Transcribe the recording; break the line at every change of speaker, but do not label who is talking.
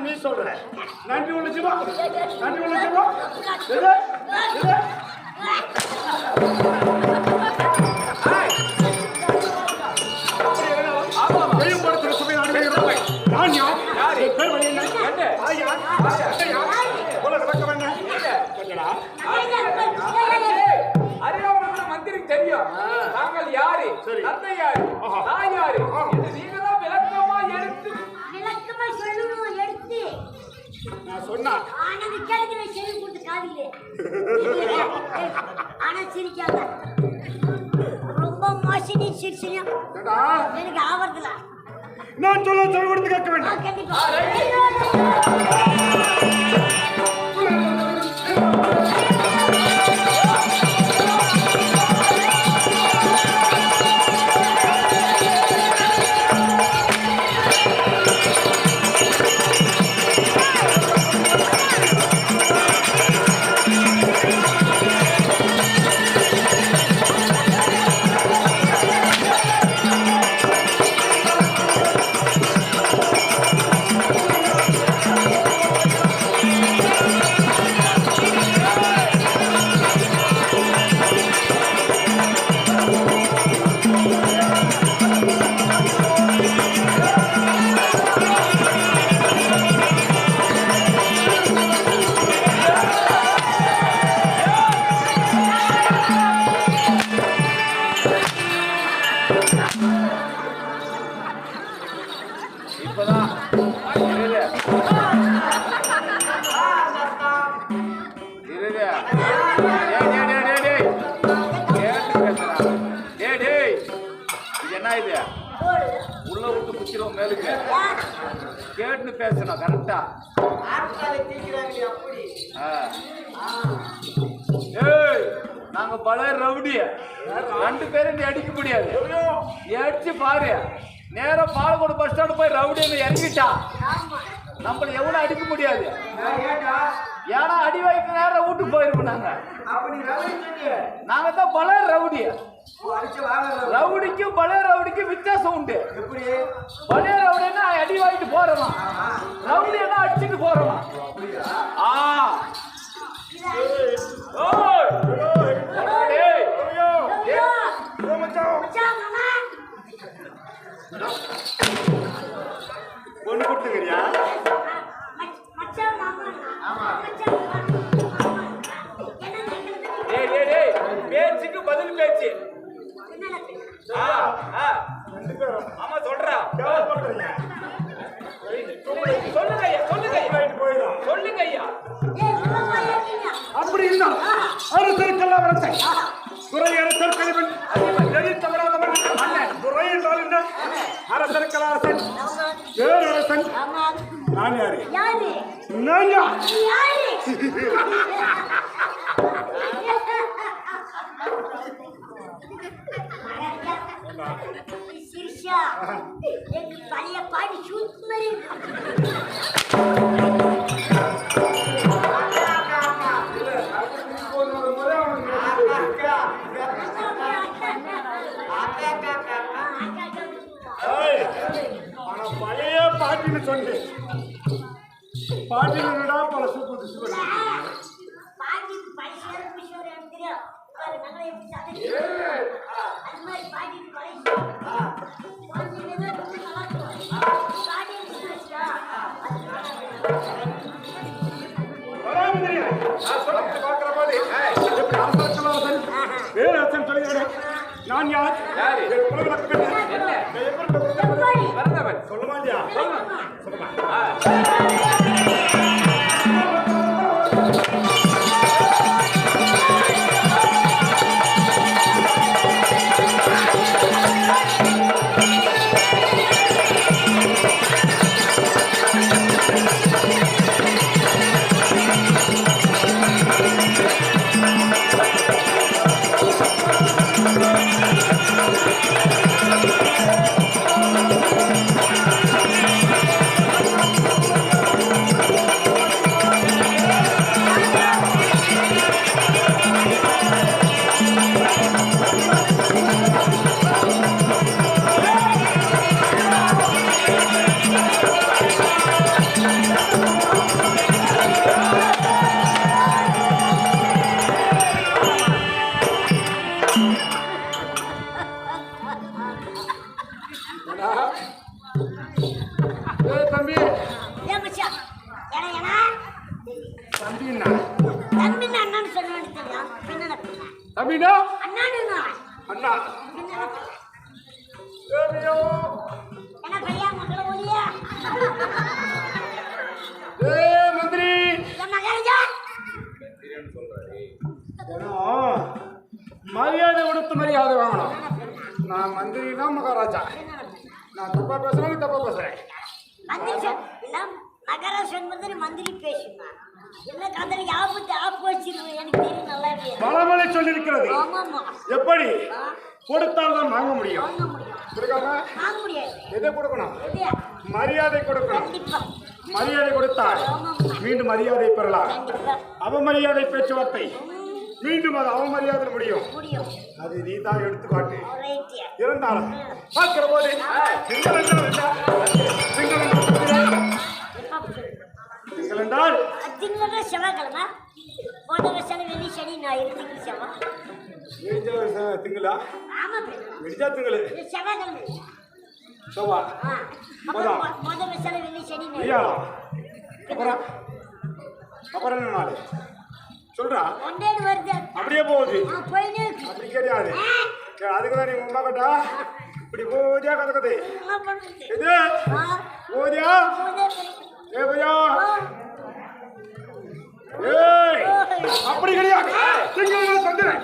நீ சொல்ற நன்றி உள்ளச்சுமா நன்றி உள்ளச்சுமா
மந்திரிக்கு தெரியும் நாங்கள் யாரு தந்தை யாரு நான் யாரு நீங்க தான் விளக்கமா எடுத்து
விளக்கமா சொல்லணும் எடுத்து
நான் சொன்னா
ஆனா கேட்கிற செவி கொடுத்து காதிலே ஆனா சிரிக்காத ரொம்ப மோசடி சிரிச்சியா எனக்கு ஆவறதுல
நான் சொல்ல சொல்ல கொடுத்து கேட்க வேண்டாம்
கண்டிப்பா
உள்ள விட்டு குச்சிரும் மேலுக்கு கேட்டுன்னு பேசணும் கரெக்டா நாங்க பல ரவுடி 2 பேரும் நீ அடிக்க முடியாது. அடிச்சு பாரு. நேரம் பாலக்கோடு பஸ் ஸ்டாண்ட் போய் ரவுடி இறங்கிட்டா நம்மள எவ்வளவு அடிக்க முடியாது. ஏன்னா அடி வாய்க்கு நேரம் வீட்டுக்கு போயிருப்போம். நாங்க தான் பல ரவுடி. ரவுடிக்கும் பழைய ரவுடிக்கும் வித்தியாசம் உண்டு. பழைய ரவுடினா அடி வாங்கிட்டு போறோம், ரவுடினா அடிச்சுட்டு போறோம்.
பொண்ணு கொடுத்துக்கிறியா?
பேச்சுக்கு பதில் பேச்சு. ஆமா சொல்றா. சொல்லுங்க ஐயா, சொல்லுங்க சொல்லுங்க ஐயா.
அப்படி இருந்தா அரசருக்கெல்லாம் வரத்தை துறை அரசர் கழிவன் எதி தவறாதவன் அண்ணன் துறை என்றால் என்ன? அரசருக்கெல்லாம் அரசன் பேரரசன். நான் யாரு? நான் யார்?
பழைய பாடி சூத் மாதிரி
பழைய பாட்டின்னு சொல்லு. பாட்டினா பல சூப்பர்
பாட்டி பைசா பிஷோர் எடுத்துறியா நாங்க எப்படி சாப்பிட்டு அது மாதிரி பாட்டி பைசா
நான் யார்? சொல்லுமா இல்லையா? தம்பி தம்பினா அண்ணா மந்திரி மரியாதை கொடுத்து மரியாதை வாங்கணும். நான் மந்திரினா மகாராஜா. நான் தப்பா பேசுறேன், தப்பா பேசுறேன்.
மகாராஜன் மந்திரி பேசுமா என்ன கதை ஆபத்து ஆப்பு வச்சிருக்கேன். எனக்கு தெரியும் நல்லாவே
பலமலை சொல்லியிருக்கிறது. எப்படி கொடுத்தால்தான் வாங்க முடியும்.
வாங்க முடியாது.
எதை கொடுக்கணும்? மரியாதை கொடுக்கணும். மரியாதை கொடுத்தால் மீண்டும் மரியாதை பெறலாம். அவமரியாதை பேச்சுவார்த்தை மீண்டும் அது அவமரியாதை முடியும். அது நீ தான் எடுத்துக்காட்டு. இருந்தாலும் பார்க்கிற போது என்றால்
செவ்வாய்க்கிழமை வெள்ளி சனி ஞாயிறு திங்கள் செவ்வாய்
திங்களா?
ஆமா
விடிஞ்சா திங்களு
செவ்வாய்க்கிழமை
செவ்வாய்
வெள்ளி சனி
அப்புறம் அப்புறம் என்ன நாள் சொல்றா?
ஒன்றேடு வருது
அப்படியே போகுது.
போயிட்டு
அப்படி கிடையாது. அதுக்குதான் நீ உமா கட்டா இப்படி போதியா கதக்குது. இது போதியா ஏ பையா ஏய் அப்படி கிடையாது. திங்கள் சந்திரன்